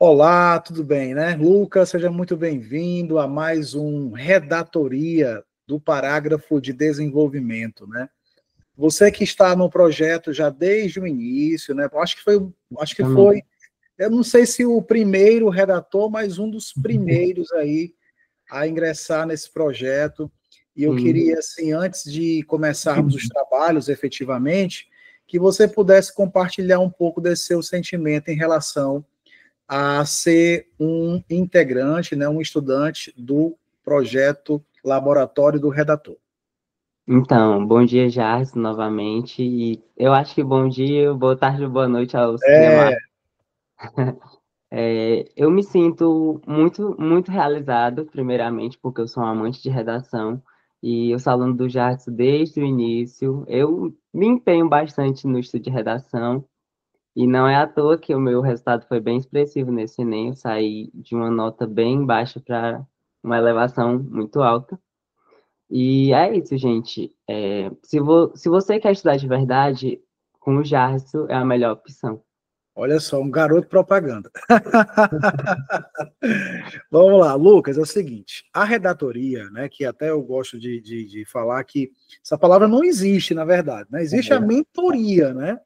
Olá, tudo bem, né? Lucas, seja muito bem-vindo a mais um Redatoria do Parágrafo de Desenvolvimento, né? Você que está no projeto já desde o início, né? Também. Eu não sei se o primeiro redator, mas um dos primeiros aí a ingressar nesse projeto. E eu Sim. queria, assim, antes de começarmos os trabalhos efetivamente, que você pudesse compartilhar um pouco desse seu sentimento em relação a ser um integrante, né, um estudante do projeto Laboratório do Redator. Então, bom dia, Jars, novamente. E eu acho que bom dia, boa tarde, boa noite aos É, demais. Eu me sinto muito realizado, primeiramente, porque eu sou um amante de redação e eu sou aluno do Jars desde o início. Eu me empenho bastante no estudo de redação e não é à toa que o meu resultado foi bem expressivo nesse Enem. Eu saí de uma nota bem baixa para uma elevação muito alta. E é isso, gente. Se você quer estudar de verdade, com o Jarso é a melhor opção. olha só, um garoto propaganda. Vamos lá, Lucas, é o seguinte, a redatoria, né, que até eu gosto de falar que essa palavra não existe, na verdade, né? Existe a mentoria, né?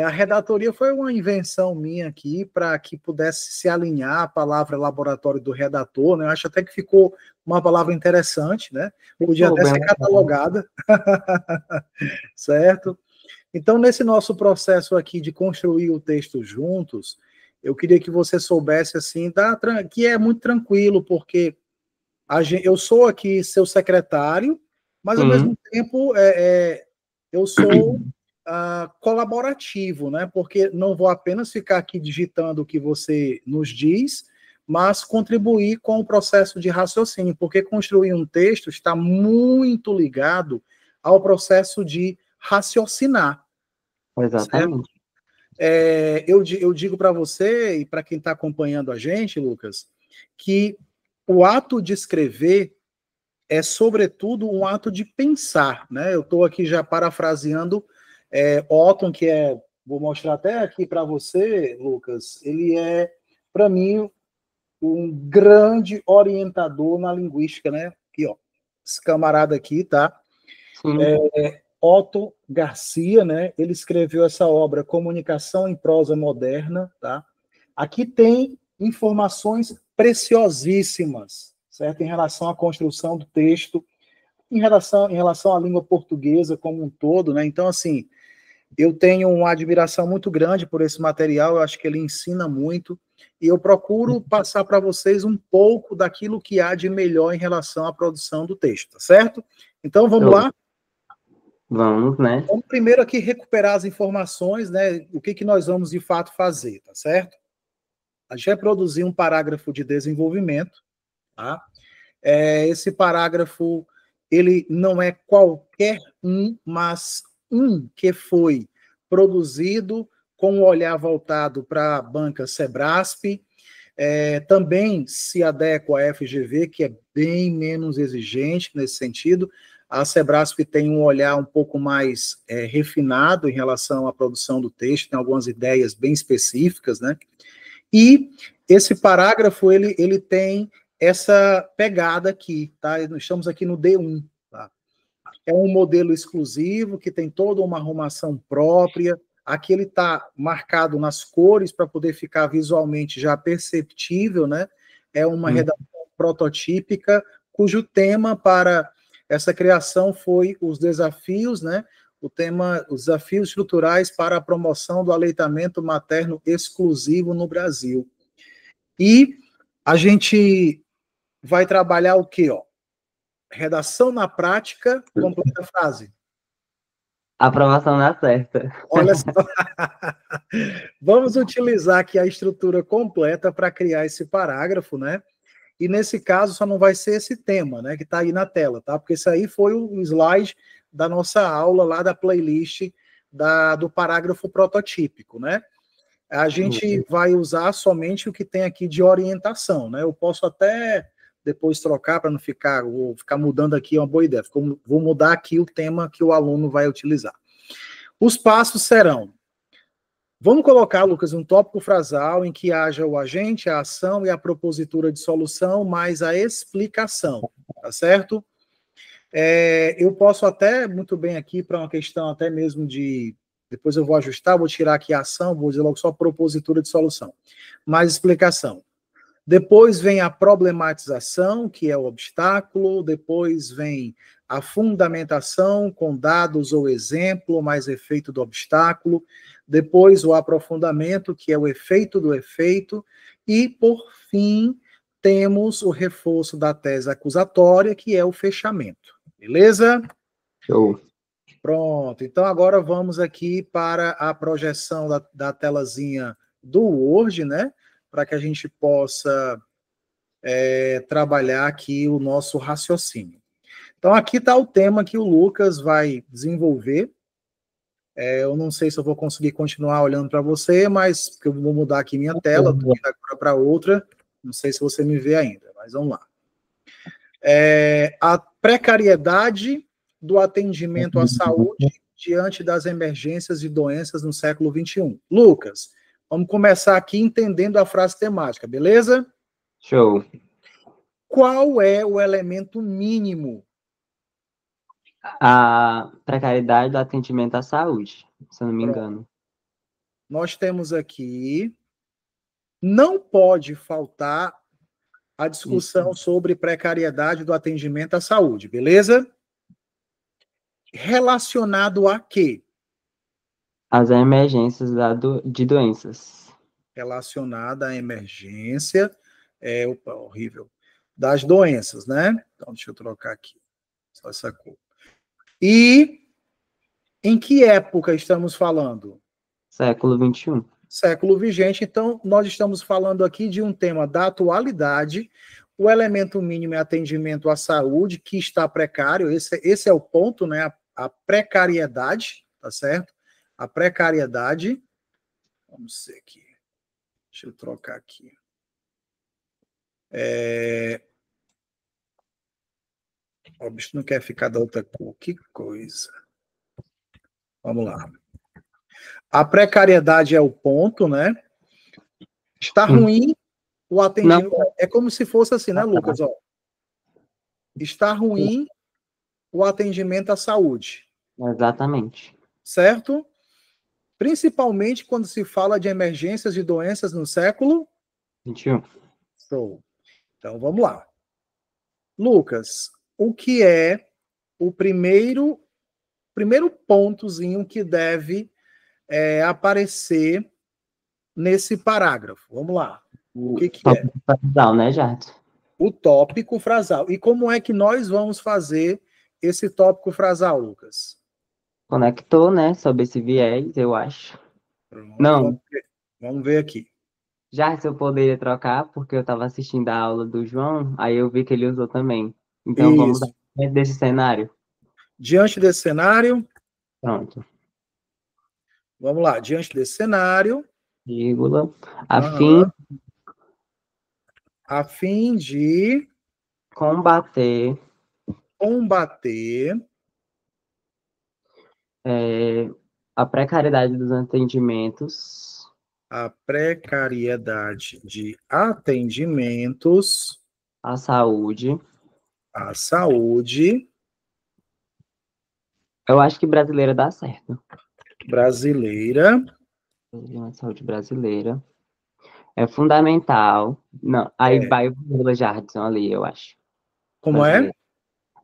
A redatoria foi uma invenção minha aqui para que pudesse se alinhar a palavra laboratório do redator, né? Eu acho até que ficou uma palavra interessante, né? Podia Ficou até bem ser bacana. catalogada, certo? Então, nesse nosso processo aqui de construir o texto juntos, eu queria que você soubesse assim, que é muito tranquilo, porque eu sou aqui seu secretário, mas ao Sim, mesmo tempo eu sou colaborativo, né? Porque não vou apenas ficar aqui digitando o que você nos diz, mas contribuir com o processo de raciocínio, porque construir um texto está muito ligado ao processo de raciocinar, certo? exatamente. Eu digo para você e para quem está acompanhando a gente, Lucas, que o ato de escrever é, sobretudo, um ato de pensar, né? Eu estou aqui já parafraseando Otton, vou mostrar até aqui para você, Lucas, ele é, para mim, um grande orientador na linguística, né? Aqui, ó, esse camarada aqui, tá? Sim, Otto Garcia, né? Ele escreveu essa obra Comunicação em Prosa Moderna, tá? Aqui tem informações preciosíssimas, certo? Em relação à construção do texto, em relação à língua portuguesa como um todo, né? Então, assim, eu tenho uma admiração muito grande por esse material, eu acho que ele ensina muito, e eu procuro passar para vocês um pouco daquilo que há de melhor em relação à produção do texto, tá certo? Então, vamos show. lá? Vamos, né? Vamos primeiro aqui recuperar as informações, né? O que nós vamos de fato fazer, tá certo? A gente vai produzir um parágrafo de desenvolvimento, tá? Esse parágrafo, ele não é qualquer um, mas um que foi produzido com um olhar voltado para a banca Sebrasp, também se adequa à FGV, que é bem menos exigente nesse sentido. A Sebrasp tem um olhar um pouco mais refinado em relação à produção do texto, tem algumas ideias bem específicas, né? E esse parágrafo, ele tem essa pegada aqui, tá? Nós estamos aqui no D1, tá? É um modelo exclusivo que tem toda uma arrumação própria. Aqui ele está marcado nas cores para poder ficar visualmente já perceptível, né? É uma Sim. redação prototípica, cujo tema para essa criação foi os desafios, né? O tema, os desafios estruturais para a promoção do aleitamento materno exclusivo no Brasil. E a gente vai trabalhar o quê? Ó? Redação na prática, completa a frase. Aprovação na certa. Olha só. Vamos utilizar aqui a estrutura completa para criar esse parágrafo, né? E nesse caso só não vai ser esse tema, né, que está aí na tela, tá? Porque isso aí foi o slide da nossa aula lá da playlist do parágrafo prototípico, né? A gente vai usar somente o que tem aqui de orientação, né? Eu posso até depois trocar para não ficar, vou ficar mudando aqui, é uma boa ideia. Vou mudar aqui o tema que o aluno vai utilizar. Os passos serão: Vamos colocar, Lucas, um tópico frasal em que haja o agente, a ação e a propositura de solução, mais a explicação, tá certo? Eu posso até, muito bem aqui, para uma questão até mesmo de... Depois eu vou ajustar, vou tirar aqui a ação, vou dizer logo só propositura de solução. Mais explicação. Depois vem a problematização, que é o obstáculo. Depois vem a fundamentação com dados ou exemplo, mais efeito do obstáculo. Depois o aprofundamento, que é o efeito do efeito. E, por fim, temos o reforço da tese acusatória, que é o fechamento. Beleza? Show. Pronto. Então, agora vamos aqui para a projeção da telazinha do Word, né? Para que a gente possa trabalhar aqui o nosso raciocínio. Então, aqui está o tema que o Lucas vai desenvolver. Eu não sei se eu vou conseguir continuar olhando para você, mas eu vou mudar aqui minha tela, estou indo agora para outra. Não sei se você me vê ainda, mas vamos lá. A precariedade do atendimento à saúde diante das emergências de doenças no século XXI. Lucas, vamos começar aqui entendendo a frase temática, beleza? Show. Qual é o elemento mínimo? A precariedade do atendimento à saúde, se eu não me engano. Nós temos aqui, não pode faltar a discussão sobre precariedade do atendimento à saúde, beleza? Relacionado a quê? As emergências de doenças. Relacionada à emergência, opa, horrível, das doenças, né? Então, deixa eu trocar aqui, só essa cor. E em que época estamos falando? Século XXI. Século vigente, então nós estamos falando aqui de um tema da atualidade. O elemento mínimo é atendimento à saúde, que está precário, esse é o ponto, né? A precariedade, tá certo? A precariedade, vamos ver aqui, deixa eu trocar aqui. O bicho não quer ficar da outra cor, que coisa. Vamos lá. A precariedade é o ponto, né? Está ruim o atendimento. Não. É como se fosse assim, né, Lucas? Ó, está ruim o atendimento à saúde. Exatamente. Certo? Principalmente quando se fala de emergências de doenças no século XXI. Show. Então vamos lá. Lucas, o que é o primeiro pontozinho que deve aparecer nesse parágrafo? Vamos lá. O que é? Tópico frasal, né, Jardim? O tópico frasal. E como é que nós vamos fazer esse tópico frasal, Lucas? Conectou, né, sobre esse viés, eu acho. Pronto, Não. Vamos ver aqui. Já se eu poderia trocar, porque eu estava assistindo a aula do João, aí eu vi que ele usou também. Então vamos Isso. dar desse cenário. Diante desse cenário, Pronto. vamos lá. Diante desse cenário, Vírgula. A fim de combater a precariedade dos atendimentos a precariedade de atendimentos à saúde. à saúde Eu acho que brasileira dá certo. brasileira. A saúde brasileira é fundamental. Não, aí vai o vírgula Jardson ali, eu acho. Como Brasileira. é?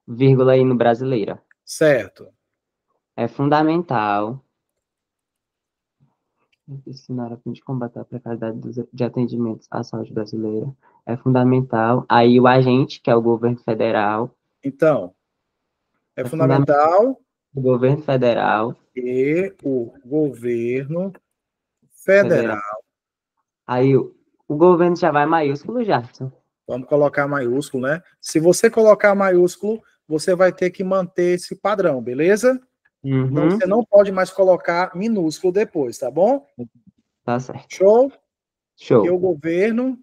Vírgula aí no brasileira. Certo. É fundamental ensinar a fim de combater a precariedade de atendimentos à saúde brasileira. É fundamental. Aí o agente, que é o governo federal. Então, é fundamental O governo federal. que o governo federal. Aí o governo já vai maiúsculo, Jardson. Vamos colocar maiúsculo, né? Se você colocar maiúsculo, você vai ter que manter esse padrão, beleza? Uhum. Então, você não pode mais colocar minúsculo depois, tá bom? Tá certo. Show? Show. Que o governo.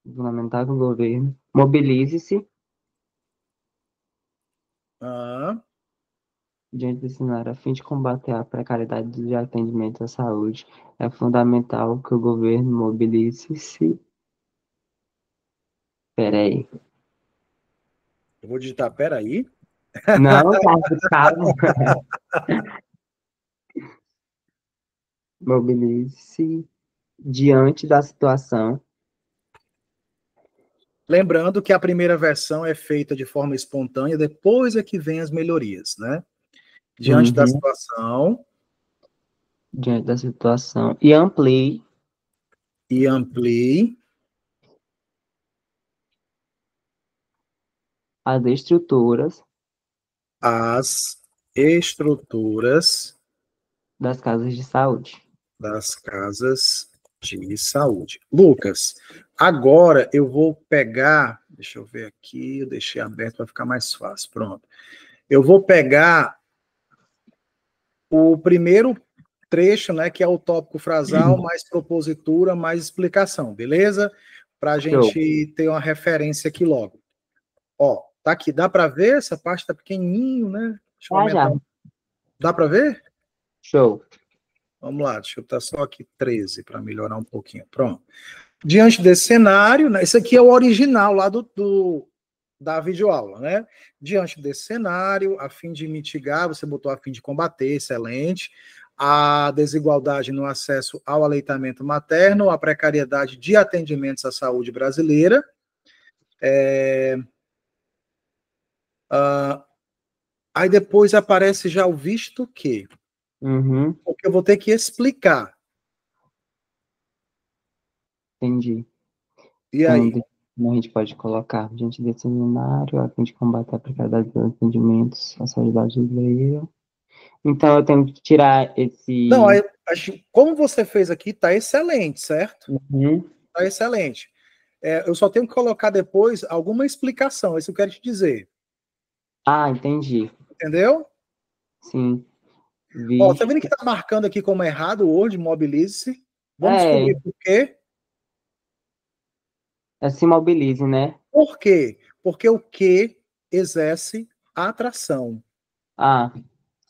Fundamental que o governo mobilize-se Diante desse cenário, a fim de combater a precariedade de atendimento à saúde, é fundamental que o governo mobilize-se. Peraí. Eu vou digitar, peraí. Não, Carlos, calma. Mobilize-se diante da situação. Lembrando que a primeira versão é feita de forma espontânea, depois é que vem as melhorias, né? Diante da Uhum. situação Diante da situação. E amplie e amplie as estruturas as estruturas das casas de saúde. das casas de saúde. Lucas, agora eu vou pegar, deixa eu ver aqui, eu deixei aberto para ficar mais fácil. Pronto. Eu vou pegar o primeiro trecho, né, que é o tópico frasal, mais propositura, mais explicação, beleza? Para a Show. gente ter uma referência aqui logo. Ó, tá aqui, dá para ver? Essa parte tá pequenininho, né? Deixa eu Ah, aumentar. já. Dá para ver? Show. Vamos lá, deixa eu estar só aqui 13 para melhorar um pouquinho. Pronto. Diante desse cenário, né, esse aqui é o original lá da videoaula, né? Diante desse cenário, a fim de mitigar, você botou a fim de combater, excelente, a desigualdade no acesso ao aleitamento materno, a precariedade de atendimentos à saúde brasileira. Aí depois aparece já o visto que, Uhum. porque eu vou ter que explicar. Entendi. E Então, aí? como a gente pode colocar diante desse cenário, a fim de combater a precariedade dos atendimentos à saúde brasileira. Então, eu tenho que tirar Não, esse. como você fez aqui, tá excelente, certo? Uhum. Tá excelente. Eu só tenho que colocar depois alguma explicação, isso eu quero te dizer. Ah, entendi. Entendeu? Sim. Ó, tá vendo que Visto. tá marcando aqui como errado o Word, mobilize-se. Vamos É, descobrir por quê. se mobilize, né? Por quê? Porque o que exerce atração, Ah,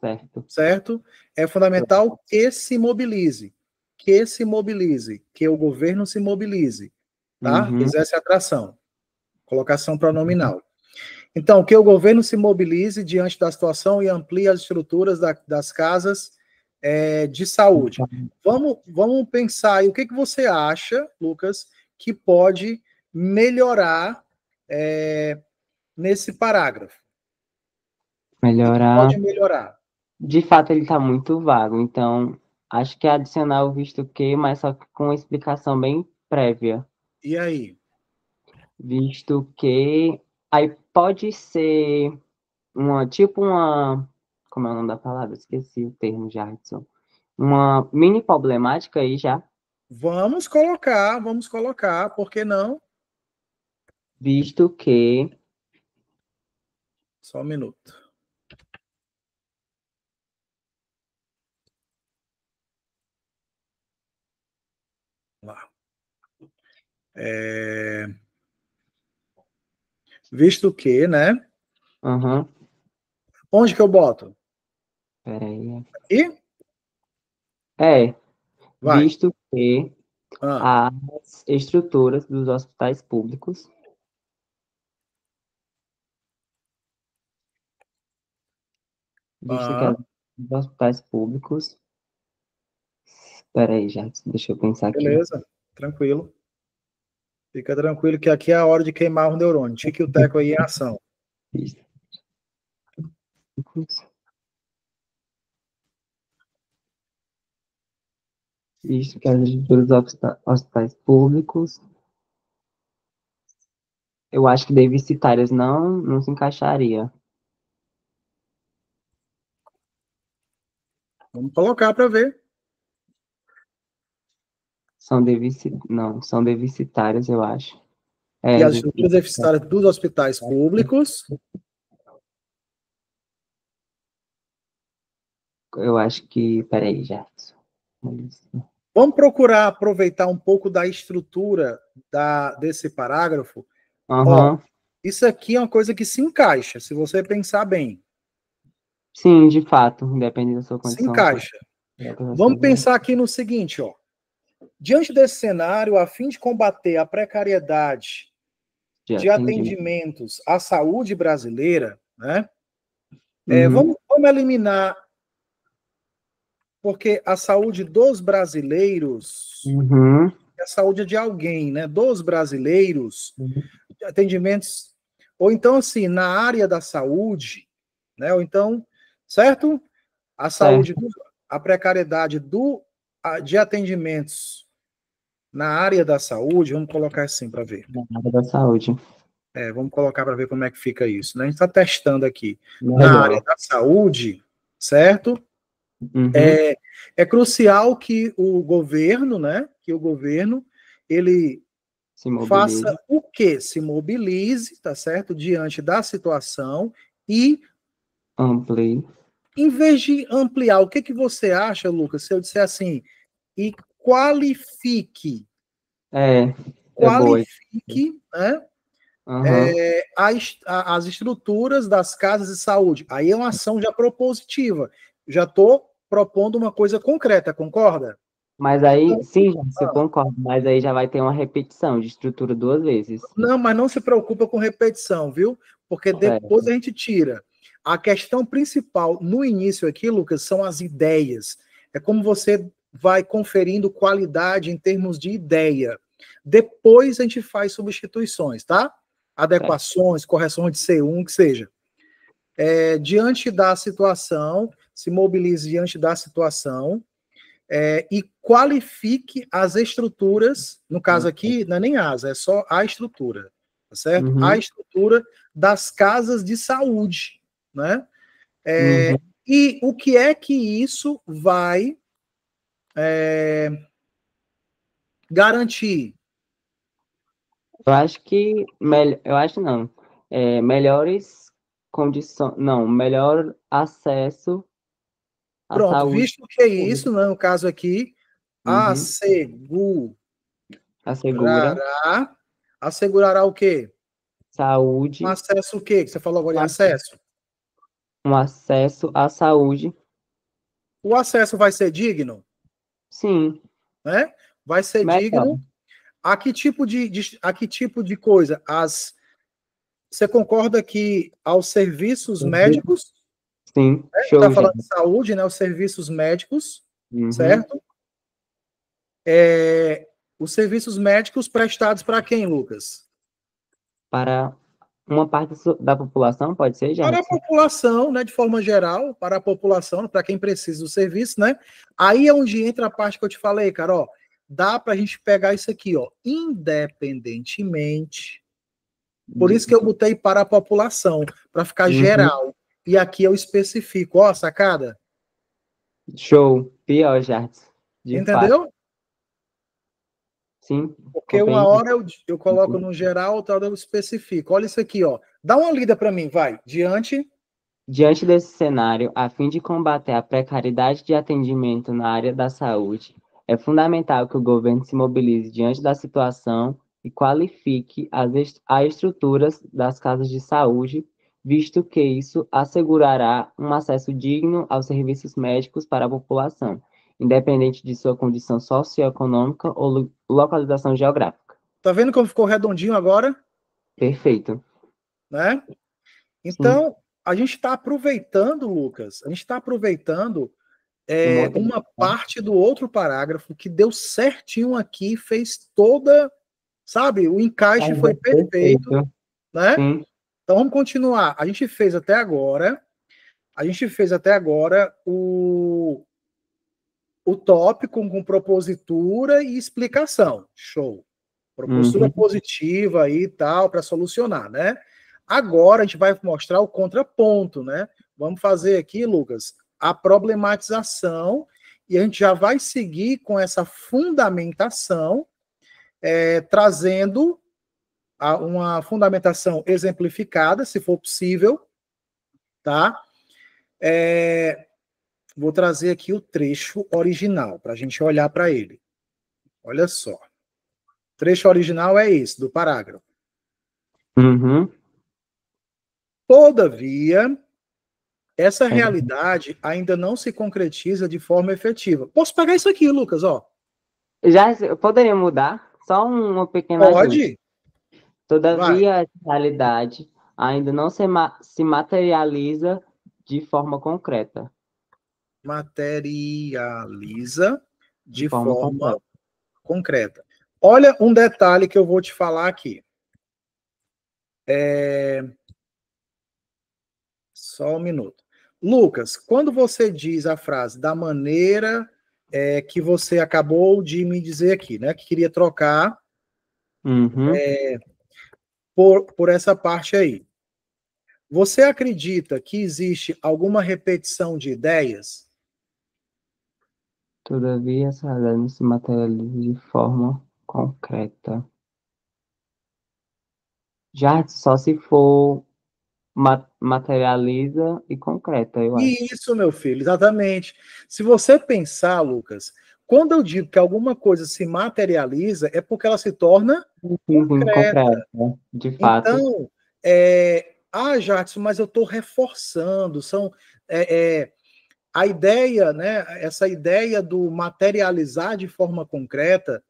certo. certo? É fundamental que se mobilize. Que se mobilize. Que o governo se mobilize. Tá? Uhum. Exerce atração. Colocação pronominal. Então, que o governo se mobilize diante da situação e amplie as estruturas das casas de saúde. Vamos pensar aí, o que você acha, Lucas, que pode melhorar nesse parágrafo? O que Melhorar. pode melhorar? De fato, ele está muito vago, então acho que é adicionar o visto que, mas só que com uma explicação bem prévia. E aí? Visto que aí pode ser uma, como é o nome da palavra? Esqueci o termo já, Edson. Uma mini problemática aí já, Vamos colocar, por que não? visto que Só um minuto. Vamos lá. Visto que, né? aham, Onde que eu boto? peraí. Aqui? É, Vai. visto que Ah, as estruturas dos hospitais públicos, visto que ah, os hospitais públicos. Peraí, já, deixa eu pensar aqui. beleza. Tranquilo. Fica tranquilo que aqui é a hora de queimar o neurônio. Tique o teco aí em ação. Visto que as dos hospitais públicos, eu acho que deficitárias não se encaixaria. Vamos colocar para ver. São deficitárias, eu acho. E É, as estruturas deficitárias dos hospitais públicos. eu acho que, peraí, já. Vamos procurar aproveitar um pouco da estrutura desse parágrafo. Ó, Aham, isso aqui é uma coisa que se encaixa, se você pensar bem. Sim, de fato, independente da sua Se condição. encaixa. Vamos pensar aqui no seguinte, ó. Diante desse cenário, a fim de combater a precariedade de atendimentos à saúde brasileira, né? Vamos eliminar, porque a saúde dos brasileiros, a saúde de alguém, né? Dos brasileiros, atendimentos, ou então assim, na área da saúde, né? Ou então, certo? A saúde, a precariedade de atendimentos na área da saúde, vamos colocar assim para ver. Na área da saúde. Vamos colocar para ver como é que fica isso, né? A gente está testando aqui. Na área da saúde, certo? É crucial que o governo, né? Que o governo, ele faça o quê? Se mobilize, tá certo? Diante da situação e amplie. Em vez de ampliar, o que você acha, Lucas, se eu disser assim, e qualifique, qualifique, né? As estruturas das casas de saúde. Aí é uma ação já propositiva. Já estou propondo uma coisa concreta, concorda? Mas aí, sim, você concorda, mas aí já vai ter uma repetição de estrutura 2 vezes. Não, mas não se preocupa com repetição, viu? Porque depois a gente tira. A questão principal no início aqui, Lucas, são as ideias. É como você vai conferindo qualidade em termos de ideia. Depois a gente faz substituições, tá? Adequações, correções de C1, que seja. Diante da situação, se mobilize diante da situação e qualifique as estruturas, no caso aqui, não é nem asa, é só a estrutura, tá certo? A estrutura das casas de saúde, né? E o que é que isso vai garantir? Eu acho que, eu acho não, melhores condições, não, melhor acesso à Pronto, saúde. visto que é isso, né, no caso aqui, assegurará o quê? Saúde. Um acesso o quê? Que você falou agora de acesso? Um acesso à saúde. O acesso vai ser digno? Sim. Né? Vai ser digno. A que tipo de coisa? Você concorda que aos serviços médicos? Sim, Está falando de saúde, né? Os serviços médicos, certo? Os serviços médicos prestados para quem, Lucas? Para uma parte da população, pode ser, já? Para a população, né, de forma geral, para a população, para quem precisa do serviço, né? Aí é onde entra a parte que eu te falei, cara, ó, dá para a gente pegar isso aqui, ó, independentemente. Por isso que eu botei para a população, para ficar geral. E aqui eu especifico, ó, sacada? Show, pior, Jardim. Entendeu? Fato. Sim. Porque uma hora eu coloco no geral, outra hora eu especifico. Olha isso aqui, ó. Dá uma lida para mim, vai. Diante desse cenário, a fim de combater a precariedade de atendimento na área da saúde, é fundamental que o governo se mobilize diante da situação e qualifique as estruturas das casas de saúde, visto que isso assegurará um acesso digno aos serviços médicos para a população, independente de sua condição socioeconômica ou localização geográfica. Tá vendo como ficou redondinho agora? Perfeito. Né? Então, a gente está aproveitando, Lucas, a gente está aproveitando uma parte do outro parágrafo que deu certinho aqui, fez toda, sabe, o encaixe foi perfeito, né? Sim. Então vamos continuar. A gente fez até agora o tópico com propositura e explicação. Show. Propositura positiva aí e tal, para solucionar, né? Agora a gente vai mostrar o contraponto, né? Vamos fazer aqui, Lucas, a problematização e a gente já vai seguir com essa fundamentação, trazendo uma fundamentação exemplificada, se for possível, tá? Vou trazer aqui o trecho original para a gente olhar para ele. Olha só. O trecho original é esse, do parágrafo. Todavia, essa realidade ainda não se concretiza de forma efetiva. Posso pegar isso aqui, Lucas, ó. Já eu poderia mudar? Só uma pequena ajuda. Pode? Vai. Todavia, essa realidade ainda não se materializa de forma concreta. Materializa De de forma forma concreta. concreta. Olha um detalhe que eu vou te falar aqui. Só um minuto. Lucas, quando você diz a frase da maneira que você acabou de me dizer aqui, né? Que queria trocar Uhum. por essa parte aí. Você acredita que existe alguma repetição de ideias? Todavia, essa realidade não se materializa de forma concreta. Já só se for materializa e concreta, eu acho. Isso, meu filho, exatamente. Se você pensar, Lucas, quando eu digo que alguma coisa se materializa, é porque ela se torna Sim, concreta. concreta, de fato. Então, Jadson, mas eu estou reforçando, a ideia, né, essa ideia do materializar de forma concreta,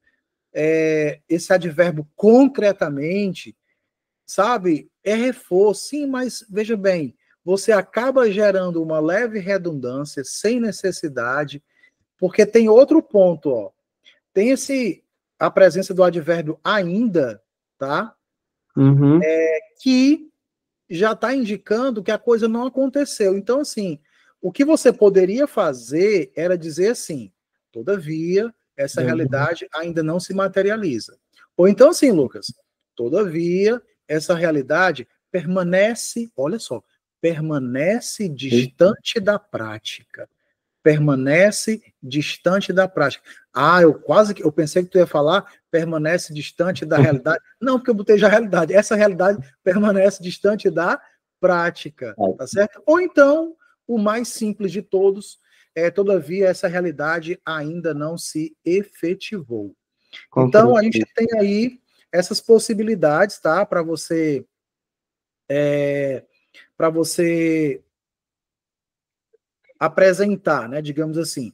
esse advérbio concretamente, sabe, é reforço, sim, mas veja bem, você acaba gerando uma leve redundância sem necessidade, porque tem outro ponto, ó, tem a presença do advérbio ainda, tá, Uhum. que já está indicando que a coisa não aconteceu. Então, assim, o que você poderia fazer era dizer assim: todavia, essa realidade ainda não se materializa. Ou então, assim, Lucas, todavia, essa realidade permanece, olha só, permanece distante da prática. Permanece distante da prática. Ah, eu pensei que tu ia falar permanece distante da realidade. Não, porque eu botei já a realidade. Essa realidade permanece distante da prática, tá certo? Ou então, o mais simples de todos, todavia essa realidade ainda não se efetivou. Então, a gente tem aí essas possibilidades, tá? Para você apresentar, né? Digamos assim.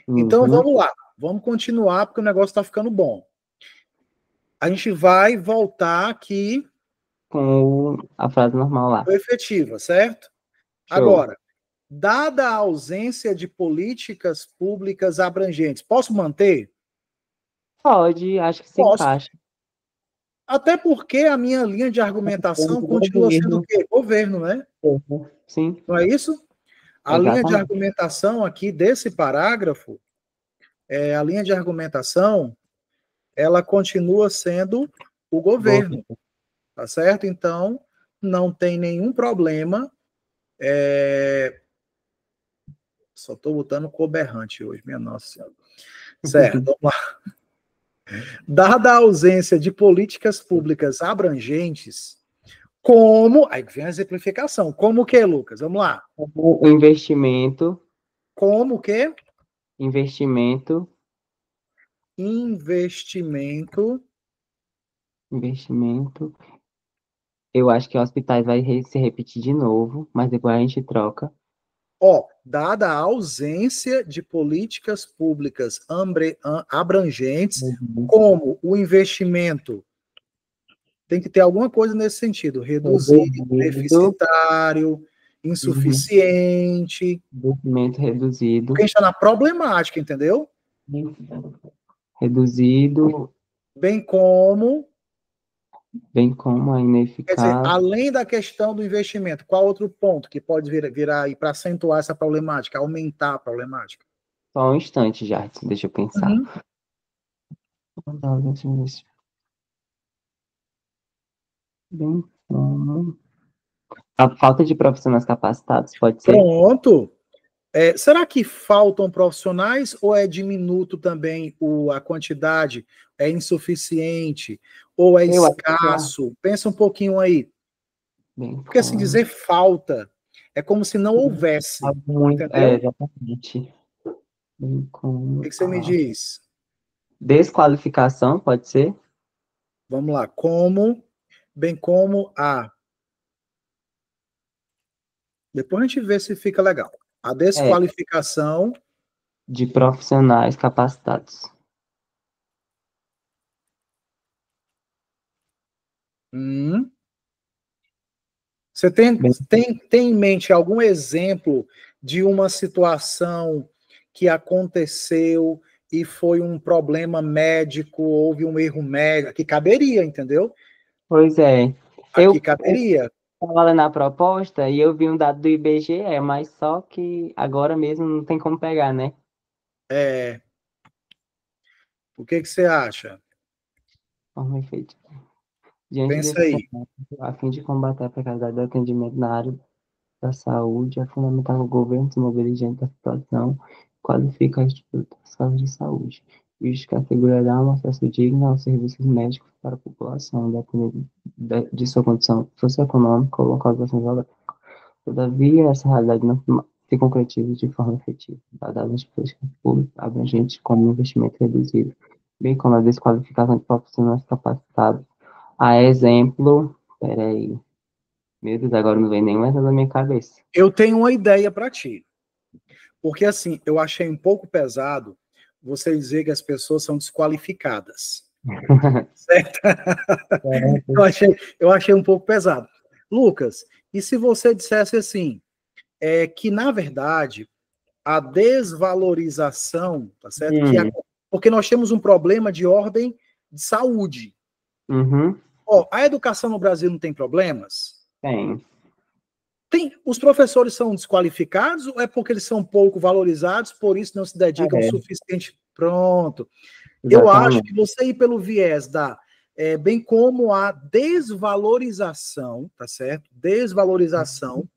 Então, Uhum. vamos lá. Vamos continuar, porque o negócio está ficando bom. A gente vai voltar aqui Com a frase normal lá. para efetiva, certo? Show. Agora, dada a ausência de políticas públicas abrangentes, posso manter? Pode, acho que se Posso. encaixa. Até porque a minha linha de argumentação continua sendo o quê? Governo, né? Sim, Não é isso? A linha de exatamente. argumentação aqui desse parágrafo, a linha de argumentação, ela continua sendo o governo, tá certo? Então, não tem nenhum problema. Só estou botando coberrante hoje, minha nossa senhora. Certo, vamos lá. Dada a ausência de políticas públicas abrangentes, como. Aí vem a exemplificação. Como o que, Lucas? Vamos lá. O investimento, Como o quê? investimento, Investimento. investimento. Eu acho que hospitais vai se repetir de novo, mas depois a gente troca. Ó, dada a ausência de políticas públicas abrangentes, Uhum. como o investimento tem que ter alguma coisa nesse sentido, reduzido, Reduzido, deficitário, uhum. insuficiente, Investimento porque reduzido, a gente está na problemática, entendeu? reduzido, Bem como, bem como a quer dizer, ineficaz. além da questão do investimento, qual outro ponto que pode virar aí para acentuar essa problemática, aumentar a problemática? Só um instante, já, deixa eu pensar. Uhum. Bem como a falta de profissionais capacitados, pode ser? Pronto. Será que faltam profissionais ou é diminuto também a quantidade? É insuficiente ou é Eu acho que é escasso? Pensa um pouquinho aí. bem Porque assim, como dizer falta é como se não houvesse, algo muito, entendeu? O exatamente. Bem como que que você me a diz? desqualificação, pode ser? Vamos lá. Como, bem como a Depois a gente vê se fica legal. A desqualificação de profissionais capacitados. Você tem em mente algum exemplo de uma situação que aconteceu e foi um problema médico, houve um erro médico, aqui caberia, entendeu? Pois é. Aqui caberia. Estava lendo a proposta e eu vi um dado do IBGE, mas só que agora mesmo não tem como pegar, né? O que você acha? Forma efetiva. Diante Pensa desse aí. cenário, a fim de combater a precariedade do atendimento na área da saúde, é fundamental que o governo se mobilize diante da situação, qualifique a estrutura das casas de saúde, visto que assegurará um acesso digno aos serviços médicos para a população, dependendo de sua condição socioeconômica ou localização geográfica. Todavia, essa realidade não se concretiza de forma efetiva, dadas as políticas públicas abrangentes como investimento reduzido, bem como a desqualificação de profissionais capacitados. A exemplo, peraí, meu Deus, agora não vem nenhum exemplo na minha cabeça. Eu tenho uma ideia para ti. Porque, assim, eu achei um pouco pesado você dizer que as pessoas são desqualificadas. Certo? Eu achei um pouco pesado. Lucas, e se você dissesse assim, que, na verdade, a desvalorização, tá certo? Porque nós temos um problema de ordem de saúde. Uhum. A educação no Brasil não tem problemas? Tem. Os professores são desqualificados ou é porque eles são pouco valorizados, por isso não se dedicam o suficiente? Pronto. Exatamente. Eu acho que você ir pelo viés da, bem como a desvalorização, tá certo? Desvalorização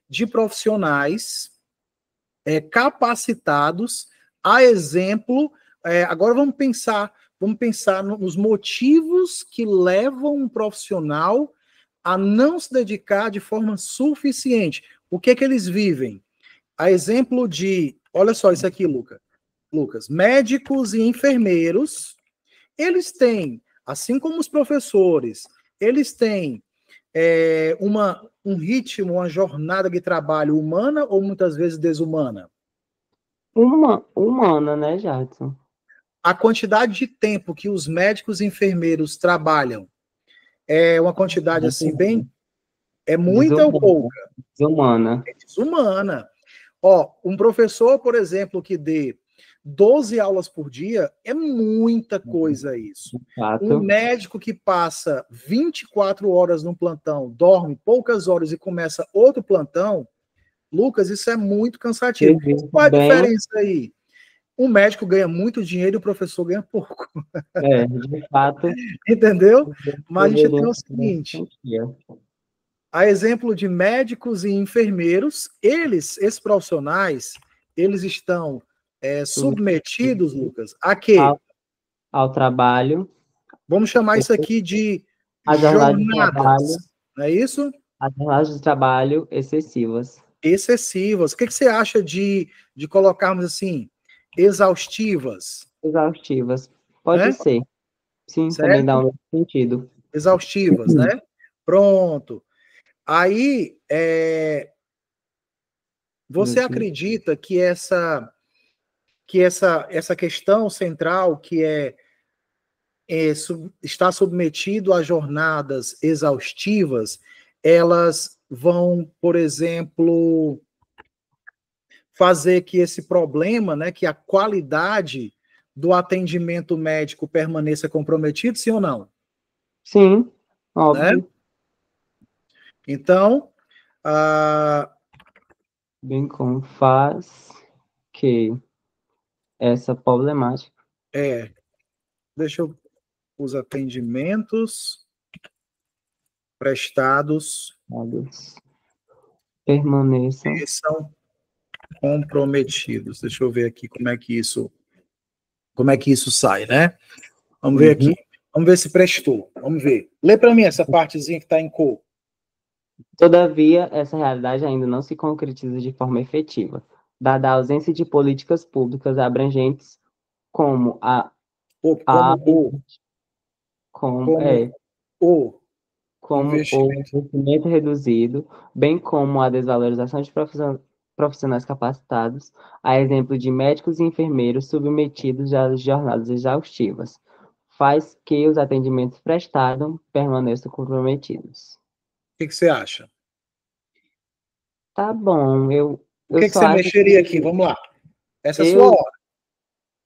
de profissionais capacitados, a exemplo, agora vamos pensar nos motivos que levam um profissional a não se dedicar de forma suficiente. O que é que eles vivem? A exemplo de, olha só isso aqui, Lucas, médicos e enfermeiros, eles têm, assim como os professores, eles têm um ritmo, uma jornada de trabalho humana ou muitas vezes desumana? Humana, né, Jadson? A quantidade de tempo que os médicos e enfermeiros trabalham é uma quantidade assim bem... É muita ou pouca? Desumana. É desumana. Um professor, por exemplo, que dê 12 aulas por dia, é muita coisa isso. Um médico que passa 24 horas no plantão, dorme poucas horas e começa outro plantão, Lucas, isso é muito cansativo. Qual a diferença aí? O médico ganha muito dinheiro e o professor ganha pouco. De fato. Entendeu? Mas a gente tem o seguinte... A exemplo de médicos e enfermeiros, esses profissionais, eles estão submetidos, Lucas, a quê? Ao trabalho. Vamos chamar isso aqui de jornadas, não é isso? As jornadas de trabalho excessivas. Excessivas. O que você acha de colocarmos assim, exaustivas? Exaustivas. Pode ser. Sim, certo? Também dá um sentido. Exaustivas, né? Pronto. Aí, você acredita que essa questão central, que está submetido a jornadas exaustivas, elas vão, por exemplo, fazer que esse problema, né, que a qualidade do atendimento médico permaneça comprometido, sim ou não? Sim, óbvio. Né? Então, bem como faz que essa problemática... deixa eu... Os atendimentos prestados permaneçam comprometidos. Deixa eu ver aqui como é que isso sai, né? Vamos ver aqui. Vamos ver se prestou. Vamos ver. Lê para mim essa partezinha que está em cor. Todavia, essa realidade ainda não se concretiza de forma efetiva, dada a ausência de políticas públicas abrangentes como como o investimento reduzido, bem como a desvalorização de profissionais capacitados, a exemplo de médicos e enfermeiros submetidos a jornadas exaustivas, faz que os atendimentos prestados permaneçam comprometidos. O que você acha? Tá bom, O eu que só você acho mexeria aqui? que Vamos lá. Essa é a sua eu, hora.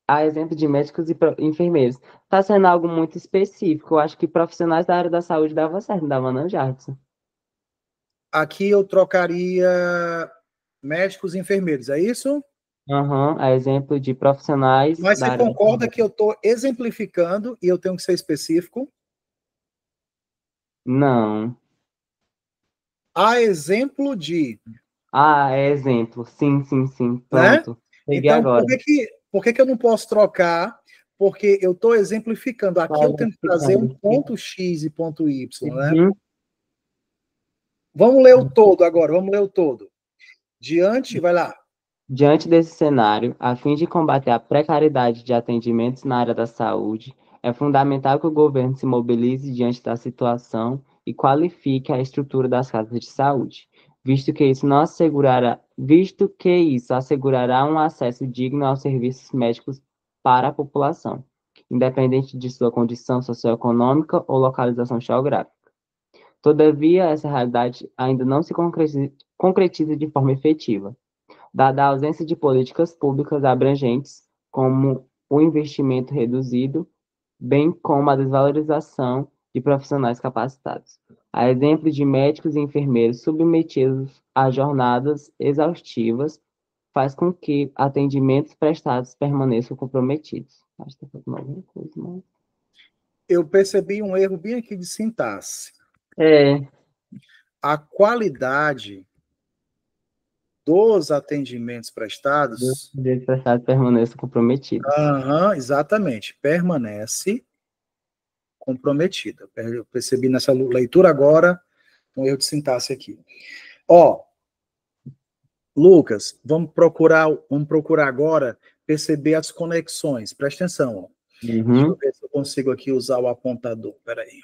a exemplo de médicos e enfermeiros, está sendo algo muito específico. Eu acho que profissionais da área da saúde dava certo, não dava não, Jadson? Aqui eu trocaria médicos e enfermeiros, é isso? Aham, a exemplo de profissionais Mas da você área da concorda saúde. que eu estou exemplificando e eu tenho que ser específico? Não. A exemplo de, Ah, é exemplo. Sim, sim, sim. né? Pronto. Peguei Então, agora. por que que eu não posso trocar? Porque eu estou exemplificando. Aqui Só eu tenho que trazer um exemplificando. ponto X e ponto Y, né? Uhum. Vamos ler o todo agora, vamos ler o todo. Diante, vai lá. Diante desse cenário, a fim de combater a precariedade de atendimentos na área da saúde, é fundamental que o governo se mobilize diante da situação e qualifique a estrutura das casas de saúde, visto que isso assegurará um acesso digno aos serviços médicos para a população, independente de sua condição socioeconômica ou localização geográfica. Todavia, essa realidade ainda não se concretiza de forma efetiva dada a ausência de políticas públicas abrangentes, como o investimento reduzido, bem como a desvalorização de profissionais capacitados. A exemplo de médicos e enfermeiros submetidos a jornadas exaustivas, faz com que atendimentos prestados permaneçam comprometidos. Acho que tem alguma coisa, mas... Eu percebi um erro bem aqui de sintaxe. É, A qualidade dos atendimentos prestados, atendimentos prestados permaneçam comprometidos. aham, exatamente, permanece comprometida. Eu percebi nessa leitura agora um erro de sintaxe aqui. Ó, Lucas, vamos procurar agora perceber as conexões. Presta atenção. Ó. Deixa eu Uhum. ver se eu consigo aqui usar o apontador. Peraí.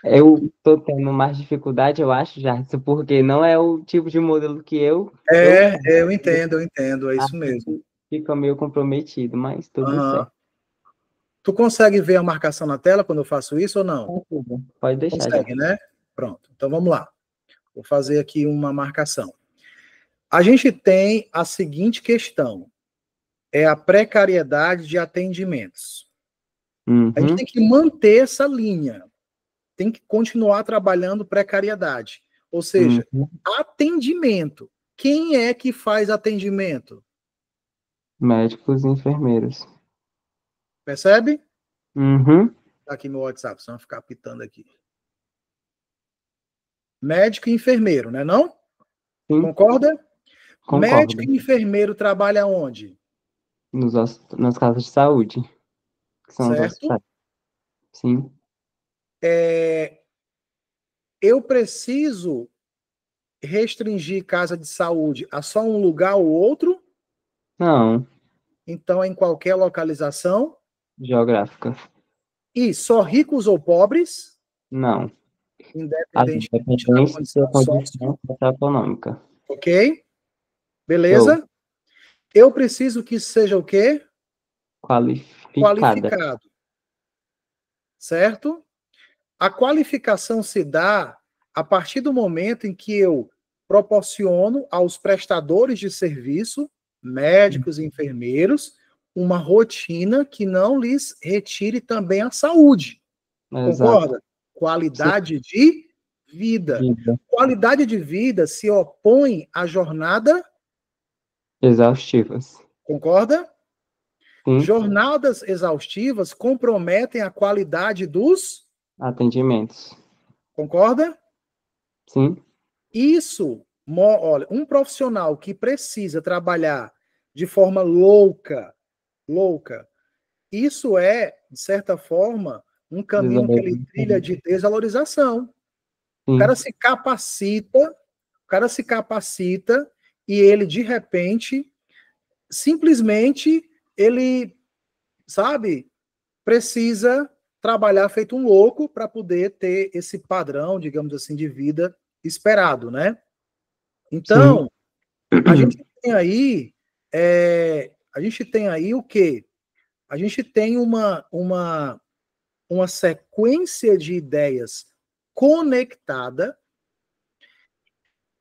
Eu tô tendo mais dificuldade, eu acho, já, porque não é o tipo de modelo que eu faço. Eu entendo, é isso mesmo. Fica meio comprometido, mas tudo Aham. certo. Tu consegue ver a marcação na tela quando eu faço isso ou não? Tá tudo. Pode deixar já. Consegue, né? Pronto. Então vamos lá. Vou fazer aqui uma marcação. A gente tem a seguinte questão: é a precariedade de atendimentos. A gente Uhum. tem que manter essa linha, tem que continuar trabalhando precariedade. Ou seja, Uhum. atendimento. Quem é que faz atendimento? Médicos e enfermeiros. Percebe? Uhum. Tá aqui meu WhatsApp, só vai ficar pitando aqui. Médico e enfermeiro, né não? Sim, Concorda? Médico concordo. e enfermeiro trabalha onde? Nas casas de saúde, que são os Certo? hospitais. Sim. Eu preciso restringir casa de saúde a só um lugar ou outro? Não, Então, é em qualquer localização? geográfica. E só ricos ou pobres? Não. As Independentemente da independência da condição sócio, condição socioeconômica. ok? Show. Beleza? Eu preciso que seja o quê? Qualificada. Qualificado, certo? A qualificação se dá a partir do momento em que eu proporciono aos prestadores de serviço, médicos e enfermeiros, uma rotina que não lhes retire também a saúde. Exato. Concorda? Sim. Qualidade de vida. Vida. Qualidade de vida se opõe à jornada, Exaustivas. concorda? Sim. Jornadas exaustivas comprometem a qualidade dos, Atendimentos. concorda? Sim. Isso, olha, um profissional que precisa trabalhar de forma louca, louca, isso é, de certa forma, um caminho que ele trilha Desenvolvimento. de desvalorização. O cara Sim. se capacita, o cara se capacita e ele, de repente, simplesmente, ele, sabe, precisa. trabalhar feito um louco para poder ter esse padrão, digamos assim, de vida esperado, né? Então, a gente tem aí, a gente tem aí o quê? A gente tem uma sequência de ideias conectada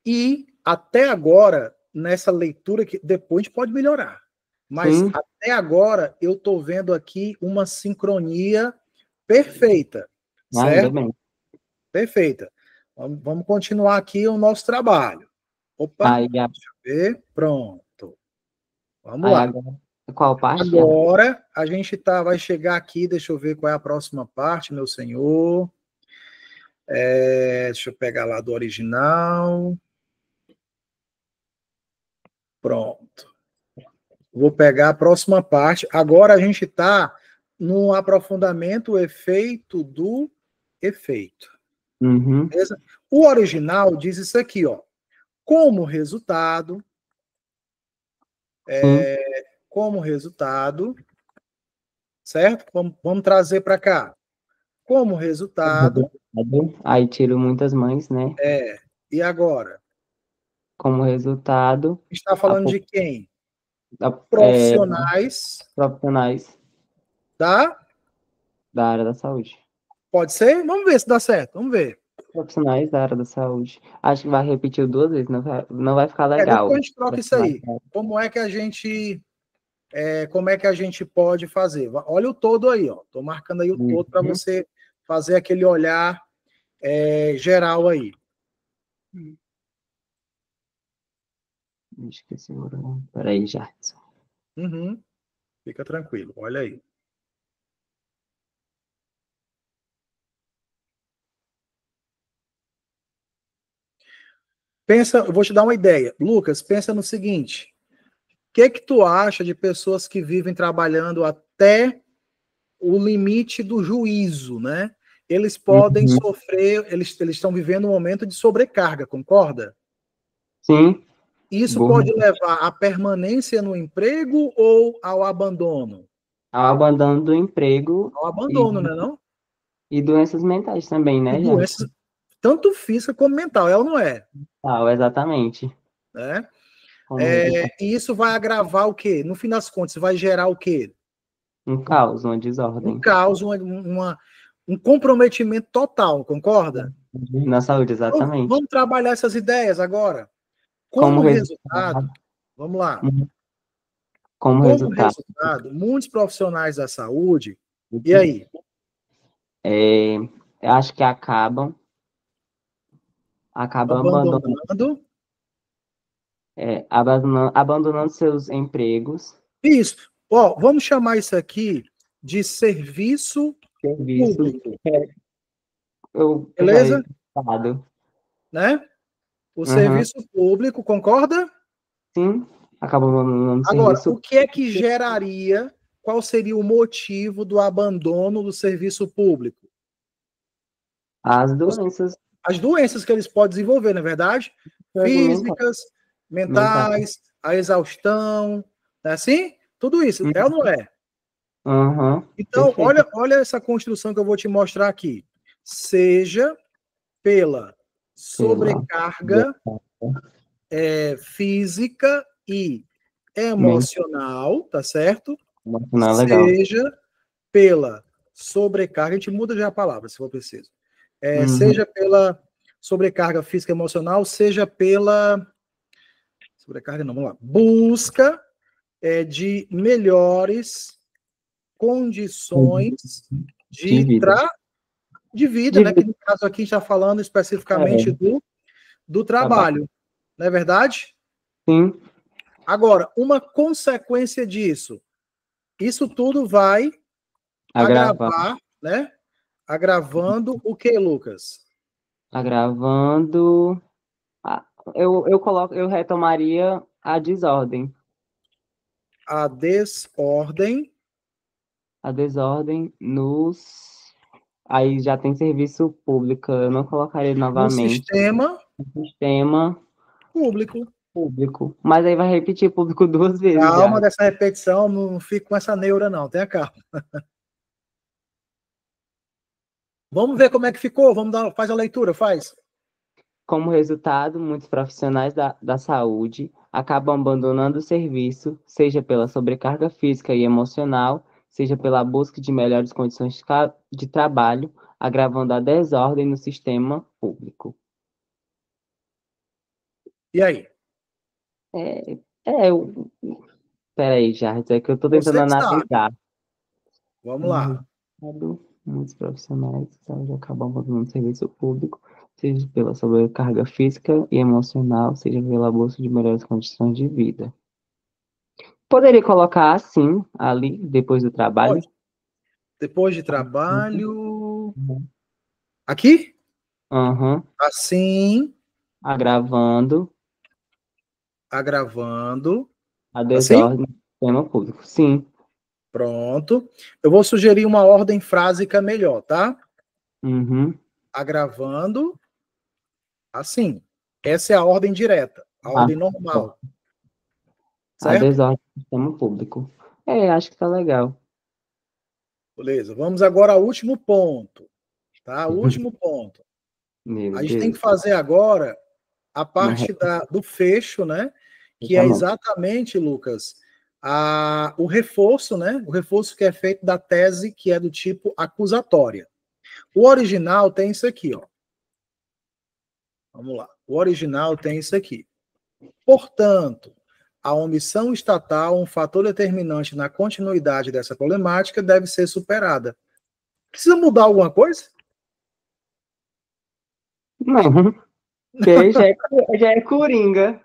e até agora, nessa leitura que depois a gente pode melhorar, mas Sim. até agora eu estou vendo aqui uma sincronia perfeita, Ainda certo? bem. Perfeita. Vamos continuar aqui o nosso trabalho. Opa, Aí, deixa eu ver. Pronto. Vamos aí lá. agora, qual parte? Agora a gente vai chegar aqui, deixa eu ver qual é a próxima parte, meu senhor. Deixa eu pegar lá do original. Pronto. Vou pegar a próxima parte. Agora a gente está no aprofundamento o efeito do efeito. Uhum. Beleza? O original diz isso aqui, ó. Como resultado, como resultado, certo? Vamos trazer para cá. Como resultado, Aí tiro muitas mães, né? e agora? Como resultado, Está a, falando de quem? é, Profissionais profissionais da. da área da saúde. Pode ser? Vamos ver se dá certo. Vamos ver. Profissionais da área da saúde. Acho que vai repetir duas vezes, não vai ficar legal. Depois a gente troca isso aí. Como é que a gente. Como é que a gente pode fazer? Olha o todo aí, ó. Estou marcando aí o todo para você fazer aquele olhar geral aí. Esqueci o nome. Peraí, Jardim. Uhum. Fica tranquilo, olha aí. Pensa, eu vou te dar uma ideia. Lucas, pensa no seguinte: o que tu acha de pessoas que vivem trabalhando até o limite do juízo, né? Eles podem sofrer, eles estão vivendo um momento de sobrecarga, concorda? Sim. Isso Burro. pode levar à permanência no emprego ou ao abandono? Ao abandono do emprego Ao abandono, né, não? e doenças mentais também, E né, Jardim? doenças, tanto física como mental, é ou não é? Exatamente. Né? Como resultado, E isso vai agravar o quê? No fim das contas, vai gerar o quê? um caos, uma Um desordem. caos, um comprometimento total, concorda? Na saúde, Então, exatamente. vamos trabalhar essas ideias agora. Como Como resultado, resultado, vamos lá. como Como resultado, resultado, muitos profissionais da saúde, e aí? eu acho que acabam Abandonando. abandonando seus empregos, Isso. Ó, vamos chamar isso aqui de serviço serviços. público, Eu já beleza? ia falado. Né? O Uhum. serviço público, concorda? Sim, acabam abandonando o Agora, serviço. o que é que geraria, qual seria o motivo do abandono do serviço público? As doenças As doenças que eles podem desenvolver, não é verdade? mentais. Físicas, mentais, a exaustão, é assim? Tudo isso, é ou não é? Uhum. Então, Perfeito. olha essa construção que eu vou te mostrar aqui. Seja pela Pela sobrecarga física e mente emocional, tá certo? emocional, legal. Seja pela sobrecarga, a gente muda já a palavra, se for preciso. Uhum. Seja pela sobrecarga física e emocional, seja pela sobrecarga, não, vamos lá, busca de melhores condições De vida. de vida, De né? Que vida. no caso aqui está falando especificamente É, do trabalho. trabalho, não é verdade? Sim, Agora, uma consequência disso, isso tudo vai agravar, agravar, né? Agravando o que, Lucas? agravando. Ah, eu retomaria a desordem. A desordem A desordem nos. Aí já tem serviço público, eu não colocaria no novamente. sistema Sistema público. público. Mas aí vai repetir público duas vezes Calma já. dessa repetição, não fique com essa neura, não, tenha calma. Vamos ver como é que ficou. Faz a leitura, faz. Como resultado, muitos profissionais da saúde acabam abandonando o serviço, seja pela sobrecarga física e emocional, seja pela busca de melhores condições de trabalho, agravando a desordem no sistema público. E aí? É, é, eu... Peraí, Jardim, é que eu estou tentando Você que sabe. analisar. Vamos Como lá. resultado, muitos profissionais de saúde acabam abandonando o serviço público, seja pela sobrecarga física e emocional, seja pela busca de melhores condições de vida. Poderia colocar assim, ali, depois do trabalho. Pode. Depois de trabalho. Aqui? Aham. Assim, Agravando agravando. a Assim? desordem do sistema público. Sim. Pronto. Eu vou sugerir uma ordem frásica melhor, tá? Uhum. Agravando. Assim. Essa é a ordem direta, a Ah, ordem normal, a certo? desordem do sistema público. É, acho que tá legal. Beleza. Vamos agora ao último ponto, tá? O último ponto. Meu A gente tem que Deus. fazer agora a Uma parte do fecho, né? Que é reclamação. exatamente, Lucas, o reforço, né? O reforço que é feito da tese que é do tipo acusatória. O original tem isso aqui, ó. Vamos lá. O original tem isso aqui. Portanto, a omissão estatal, um fator determinante na continuidade dessa problemática, deve ser superada. Precisa mudar alguma coisa? Não, que já é coringa.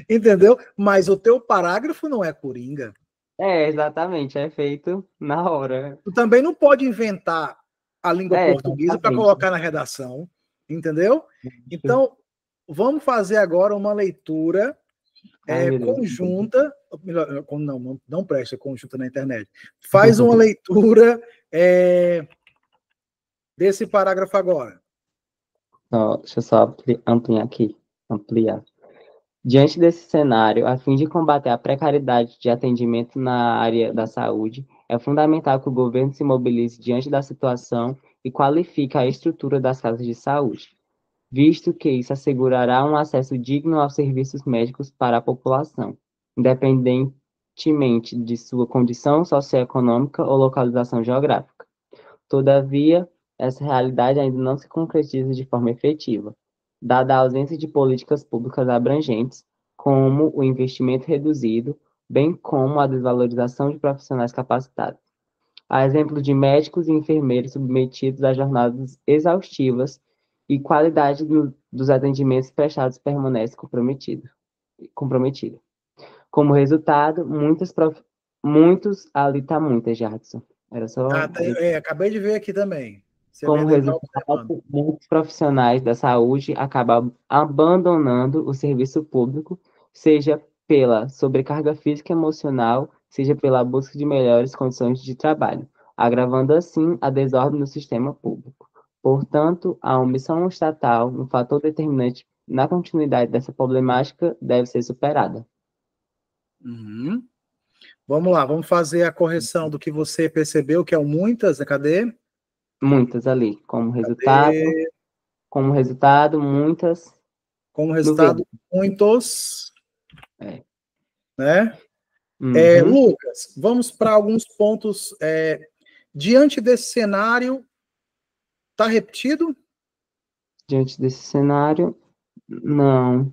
Entendeu? Mas o teu parágrafo não é coringa. É, exatamente, é feito na hora. Tu também não pode inventar a língua É, portuguesa para exatamente. colocar na redação, entendeu? Então, vamos fazer agora uma leitura Ai, meu Deus. conjunta, não presta conjunta na internet. Faz uma leitura desse parágrafo agora. Ó, deixa eu só ampliar aqui. Ampliar. Diante desse cenário, a fim de combater a precariedade de atendimento na área da saúde, é fundamental que o governo se mobilize diante da situação e qualifique a estrutura das casas de saúde, visto que isso assegurará um acesso digno aos serviços médicos para a população, independentemente de sua condição socioeconômica ou localização geográfica. Todavia, essa realidade ainda não se concretiza de forma efetiva, dada a ausência de políticas públicas abrangentes, como o investimento reduzido, bem como a desvalorização de profissionais capacitados. Há exemplo de médicos e enfermeiros submetidos a jornadas exaustivas e qualidade dos atendimentos prestados permanece comprometida. Como resultado, muitos ali tá muita, Jadson. Era só Acabei de ver aqui também. Você como mesmo está observando. resultado, muitos profissionais da saúde acabam abandonando o serviço público, seja pela sobrecarga física e emocional, seja pela busca de melhores condições de trabalho, agravando assim a desordem no sistema público. Portanto, a omissão estatal, um fator determinante na continuidade dessa problemática, deve ser superada. Uhum. Vamos lá, vamos fazer a correção do que você percebeu, que é o muitas, né? Cadê? Muitas ali, Cadê? como resultado, muitas Como no verde. resultado, muitos, É. né? Uhum. Lucas, vamos para alguns pontos. Diante desse cenário, está repetido? Diante desse cenário, não.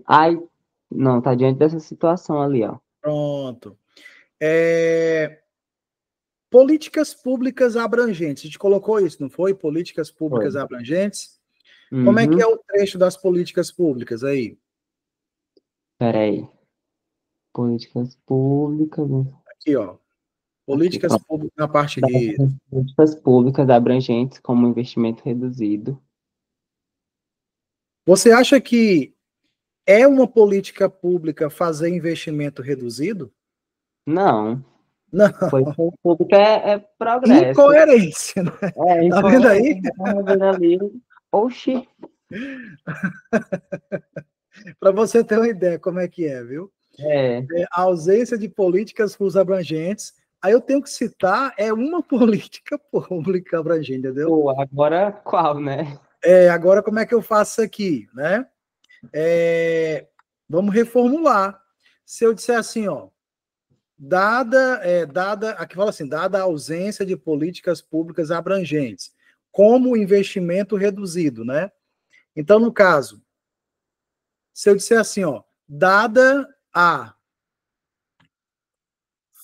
Ai, não, tá diante dessa situação ali, ó. Pronto. Políticas públicas abrangentes. A gente colocou isso, não foi? Políticas públicas Foi. abrangentes. Como é que Uhum. é o trecho das políticas públicas aí? Peraí. Políticas públicas. Aqui, ó. Aqui, Políticas ó. públicas na parte Das de. políticas públicas abrangentes, como investimento reduzido. Você acha que é uma política pública fazer investimento reduzido? Não. Não. Política pública é progresso. Incoerência, né? É Tá vendo aí? incoerente. Vamos ver ali. Oxi. Para você ter uma ideia como é que é, viu? É. A ausência de políticas públicas abrangentes Aí eu tenho que citar uma política pública abrangente, entendeu? Pô, agora qual, né? Agora como é que eu faço aqui, né? Vamos reformular. Se eu disser assim, ó, aqui fala assim, dada a ausência de políticas públicas abrangentes, como o investimento reduzido, né? Então, no caso, se eu disser assim, ó, dada a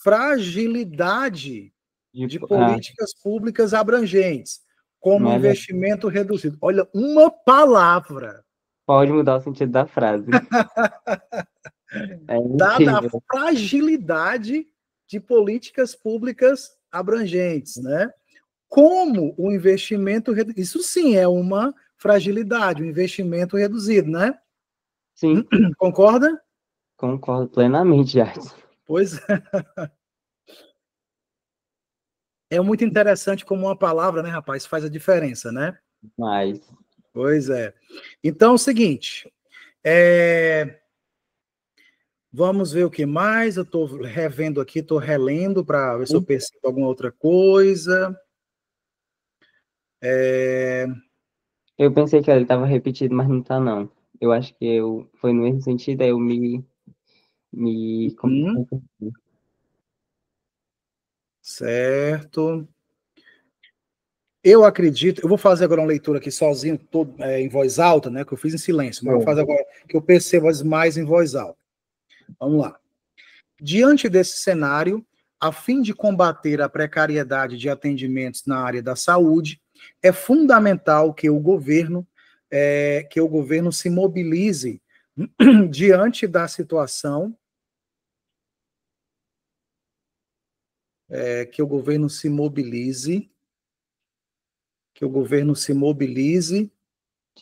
fragilidade de políticas públicas abrangentes, como investimento reduzido. Olha, uma palavra. Pode mudar o sentido da frase. Dada a fragilidade de políticas públicas abrangentes, né? Como o investimento... Isso sim é uma fragilidade, um investimento reduzido, né? Sim. Concorda? Concordo plenamente, Jadson. Pois é. É muito interessante como uma palavra, né, rapaz, faz a diferença, né? Mas... Pois é. Então, é o seguinte, vamos ver o que mais. Eu estou revendo aqui, estou relendo para ver se eu percebo alguma outra coisa. Eu pensei que ele estava repetido, mas não está, não. Eu acho que foi no mesmo sentido, aí eu me Certo. Eu acredito, eu vou fazer agora uma leitura aqui sozinho, em voz alta, né, que eu fiz em silêncio, mas vou fazer agora que eu percebo mais em voz alta. Vamos lá. Diante desse cenário, a fim de combater a precariedade de atendimentos na área da saúde, é fundamental que o governo se mobilize diante da situação, que o governo se mobilize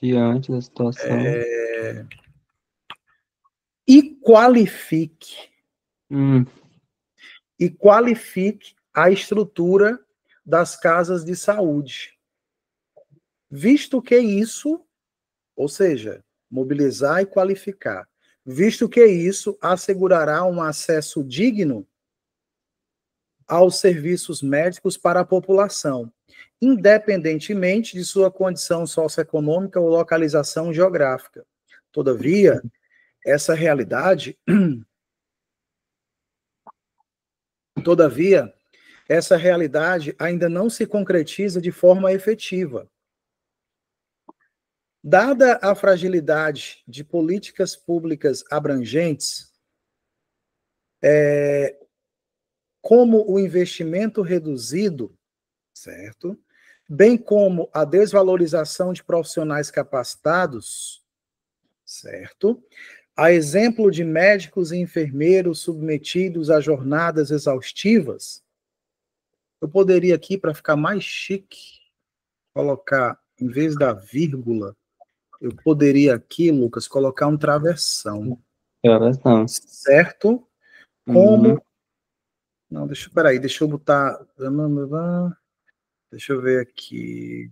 diante da situação e qualifique Hum, a estrutura das casas de saúde, visto que isso, ou seja, mobilizar e qualificar, visto que isso assegurará um acesso digno aos serviços médicos para a população, independentemente de sua condição socioeconômica ou localização geográfica. Todavia, essa realidade ainda não se concretiza de forma efetiva. Dada a fragilidade de políticas públicas abrangentes, como o investimento reduzido, certo? Bem como a desvalorização de profissionais capacitados, certo? A exemplo de médicos e enfermeiros submetidos a jornadas exaustivas, eu poderia aqui, para ficar mais chique, colocar, em vez da vírgula, eu poderia aqui, Lucas, colocar um travessão. Travessão. Certo? Como... Não, deixa eu botar... Deixa eu ver aqui.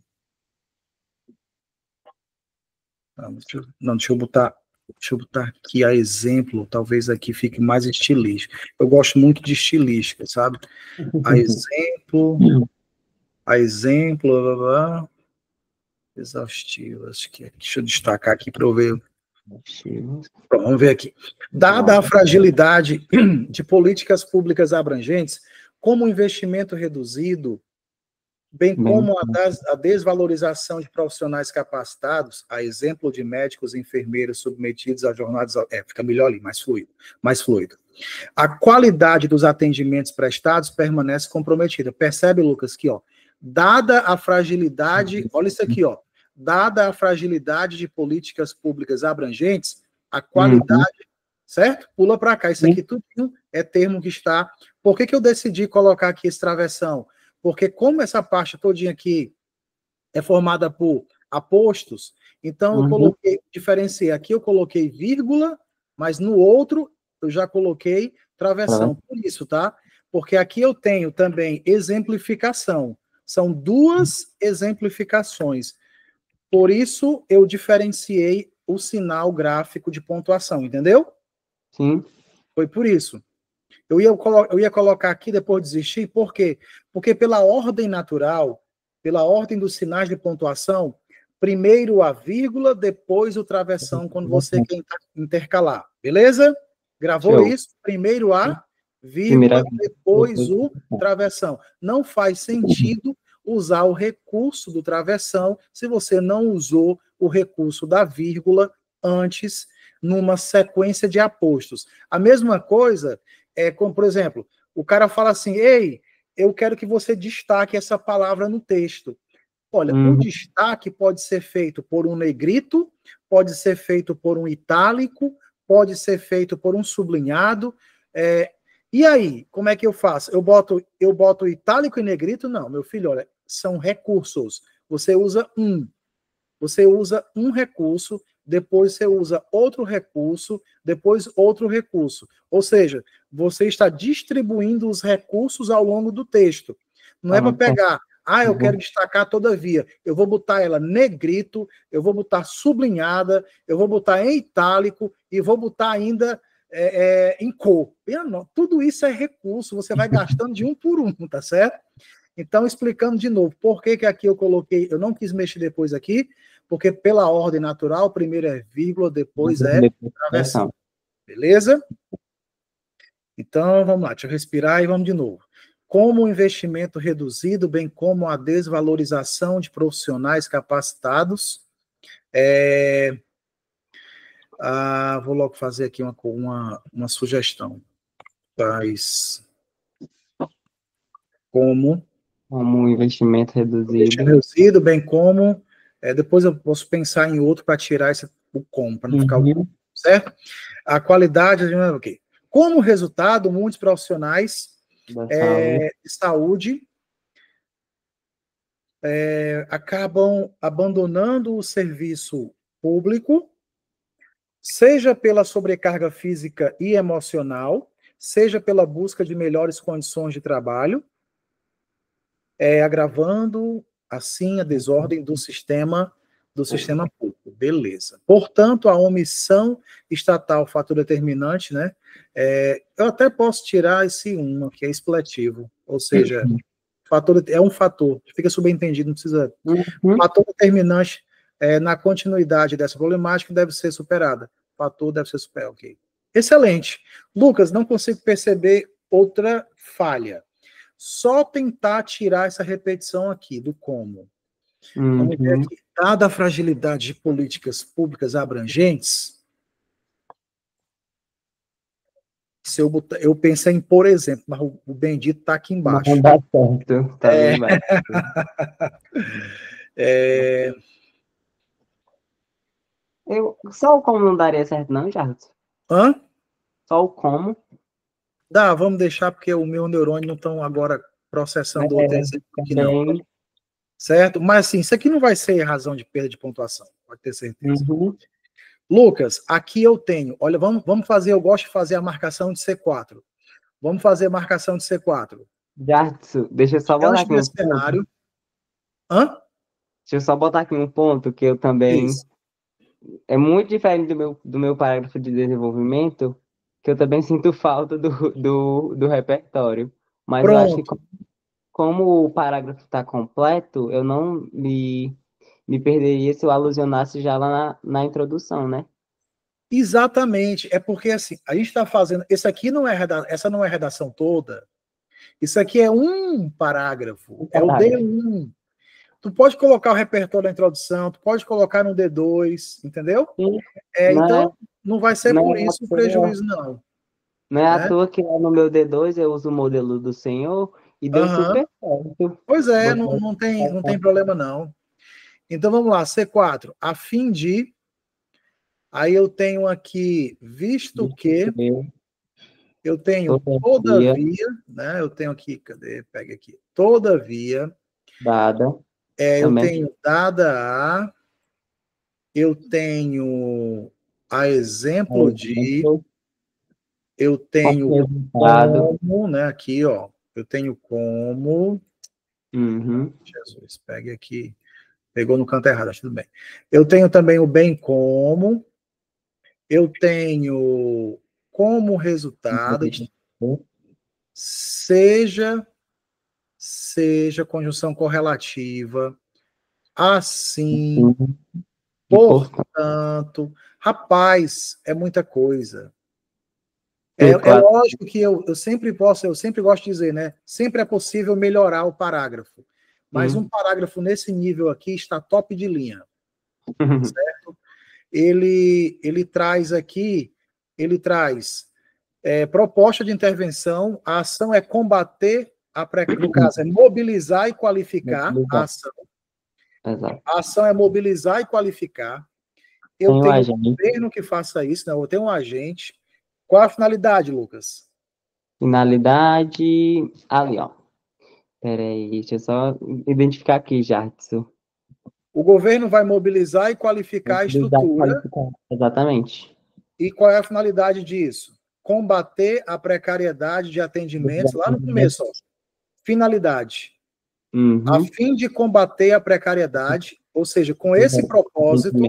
Deixa eu botar aqui a exemplo, talvez aqui fique mais estilístico. Eu gosto muito de estilística, sabe? A exemplo, exaustivo, acho que deixa eu destacar aqui para eu ver. Pronto, vamos ver aqui. Dada a fragilidade de políticas públicas abrangentes, como o investimento reduzido, bem como a desvalorização de profissionais capacitados, a exemplo de médicos e enfermeiros submetidos a jornadas... fica melhor ali, mais fluido. A qualidade dos atendimentos prestados permanece comprometida. Percebe, Lucas, que, ó, dada a fragilidade... Olha isso aqui, ó. Dada a fragilidade de políticas públicas abrangentes, a qualidade... Certo? Pula para cá. Isso aqui tudo é termo que está... Por que eu decidi colocar aqui esse travessão? Porque como essa parte todinha aqui é formada por apostos, então eu diferenciei aqui, eu coloquei vírgula, mas no outro eu já coloquei travessão. Por isso, tá? Porque aqui eu tenho também exemplificação. São duas exemplificações. Por isso eu diferenciei o sinal gráfico de pontuação, entendeu? Sim. Foi por isso. Eu ia colocar aqui, depois desistir, por quê? Porque pela ordem natural, pela ordem dos sinais de pontuação, primeiro a vírgula, depois o travessão, quando você quer intercalar. Beleza? Gravou Show. isso? Primeiro a Primeira vírgula, vez. depois o travessão. Não faz sentido usar o recurso do travessão se você não usou o recurso da vírgula antes, numa sequência de apostos. A mesma coisa é como, por exemplo, o cara fala assim, ei, eu quero que você destaque essa palavra no texto. Olha, o destaque pode ser feito por um negrito, pode ser feito por um itálico, pode ser feito por um sublinhado. E aí, como é que eu faço? Eu boto itálico e negrito? Não, meu filho, olha, são recursos. Você usa um recurso, depois você usa outro recurso, depois outro recurso. Ou seja, você está distribuindo os recursos ao longo do texto. Não é para pegar, eu quero destacar todavia. Eu vou botar ela negrito, eu vou botar sublinhada, eu vou botar em itálico e vou botar ainda em cor. Tudo isso é recurso, você vai gastando de um por um, tá certo? Então, explicando de novo, por que aqui eu coloquei, eu não quis mexer depois aqui, porque pela ordem natural, primeiro é vírgula, depois é travessão. Beleza? Então, vamos lá, deixa eu respirar e vamos de novo. Como o investimento reduzido, bem como a desvalorização de profissionais capacitados, vou logo fazer aqui uma sugestão. Como um investimento reduzido, bem como... depois eu posso pensar em outro para tirar o como, para não ficar certo? A qualidade... Okay. Como resultado, muitos profissionais de saúde acabam abandonando o serviço público, seja pela sobrecarga física e emocional, seja pela busca de melhores condições de trabalho, agravando, assim, a desordem do sistema público. Beleza. Portanto, a omissão estatal, fator determinante, né? Eu até posso tirar esse que é expletivo, ou seja, é um fator, fica subentendido, não precisa... Fator determinante na continuidade dessa problemática deve ser superada. Fator deve ser superado, ok. Excelente. Lucas, não consigo perceber outra falha. Só tentar tirar essa repetição aqui do como. Vamos ver aqui. Dada a fragilidade de políticas públicas abrangentes, se eu pensei em, por exemplo, mas o bendito está aqui embaixo. Não dá certo, tá bem embaixo. Só o como não daria certo, não, Jardim? Hã? Só o como? Dá, vamos deixar, porque o meu neurônio não estão agora processando outro exemplo aqui, não. Certo? Mas, assim, isso aqui não vai ser razão de perda de pontuação, pode ter certeza. Lucas, aqui eu tenho, olha, vamos fazer, eu gosto de fazer a marcação de C4. Vamos fazer a marcação de C4. Jardim, deixa eu só botar aqui um cenário. Hã? Deixa eu só botar aqui um ponto que eu também... Isso. É muito diferente do meu parágrafo de desenvolvimento, que eu também sinto falta do repertório. Mas Pronto. Eu acho que como o parágrafo está completo, eu não me perderia se eu alusionasse já lá na introdução, né? Exatamente. É porque, assim, a gente está fazendo... essa não é redação toda. Isso aqui é um parágrafo. É o D1. Tu pode colocar o repertório da introdução, tu pode colocar no D2, entendeu? Então, não vai ser por isso o prejuízo, não. Não é à toa que lá no meu D2 eu uso o modelo do senhor e deu super certo. Pois é, não tem problema, não. Então, vamos lá, C4. A fim de... Aí eu tenho aqui, visto que... Eu tenho todavia, né? Eu tenho aqui, cadê? Pega aqui. Todavia... Dada. Eu tenho dada a... Eu tenho a exemplo de... Eu tenho como, né? Aqui, ó. Eu tenho como... Jesus, pegue aqui. Pegou no canto errado, acho que tudo bem. Eu tenho também o bem como. Eu tenho como resultado. seja conjunção correlativa, assim, E, portanto, portanto, rapaz, é muita coisa. É claro. lógico que eu sempre gosto de dizer, né? Sempre é possível melhorar o parágrafo. Mas um parágrafo nesse nível aqui está top de linha. Certo? Ele traz aqui, proposta de intervenção, a ação é combater, no caso, é mobilizar e qualificar a ação. Exato. A ação é mobilizar e qualificar. Eu tenho um governo que faça isso, né? Eu tenho um agente. Qual a finalidade, Lucas? Finalidade, ali, ó. Peraí, deixa eu só identificar aqui, Jartson. O governo vai mobilizar e qualificar a estrutura. Exatamente. E qual é a finalidade disso? Combater a precariedade de atendimentos, lá no começo, ó. Finalidade. A fim de combater a precariedade, ou seja, com esse propósito,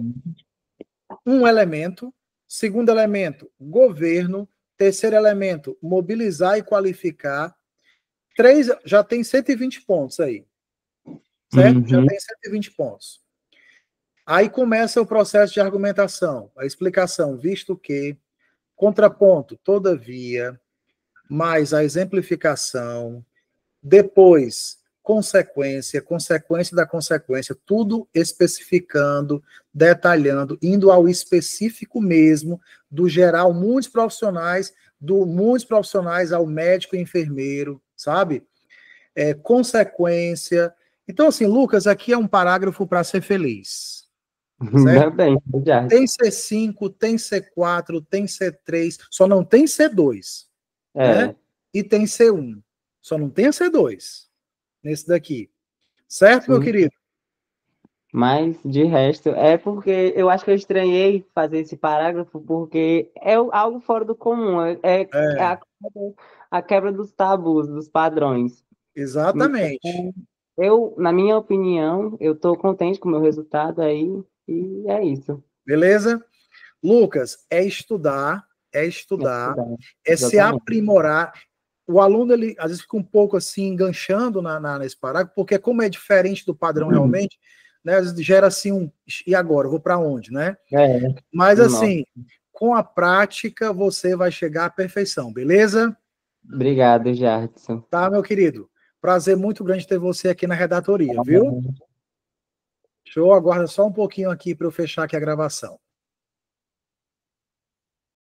um elemento. Segundo elemento, governo. Terceiro elemento, mobilizar e qualificar. 3, já tem 120 pontos aí. Certo? Já tem 120 pontos. Aí começa o processo de argumentação, a explicação, visto que, contraponto, todavia, mais a exemplificação, depois, consequência da consequência, tudo especificando, detalhando, indo ao específico mesmo, do geral, muitos profissionais ao médico e enfermeiro, sabe? Consequência. Então, assim, Lucas, aqui é um parágrafo para ser feliz. Certo? Bem, tem C5, tem C4, tem C3, só não tem C2. Né? E tem C1. Só não tem a C2 nesse daqui. Certo, meu querido? Mas, de resto, é porque eu acho que eu estranhei fazer esse parágrafo porque é algo fora do comum. É a quebra dos tabus, dos padrões. Exatamente. Então, na minha opinião, eu estou contente com o meu resultado aí e é isso. Beleza? Lucas, é estudar, se aprimorar. O aluno, ele às vezes fica um pouco assim, enganchando nesse parágrafo, porque como é diferente do padrão realmente, né, às vezes gera assim e agora? Eu vou para onde, né? Mas assim, com a prática, você vai chegar à perfeição, beleza? Obrigado, Jartson. Tá, meu querido? Prazer muito grande ter você aqui na redatoria, viu? Show, aguarda só um pouquinho aqui para eu fechar aqui a gravação.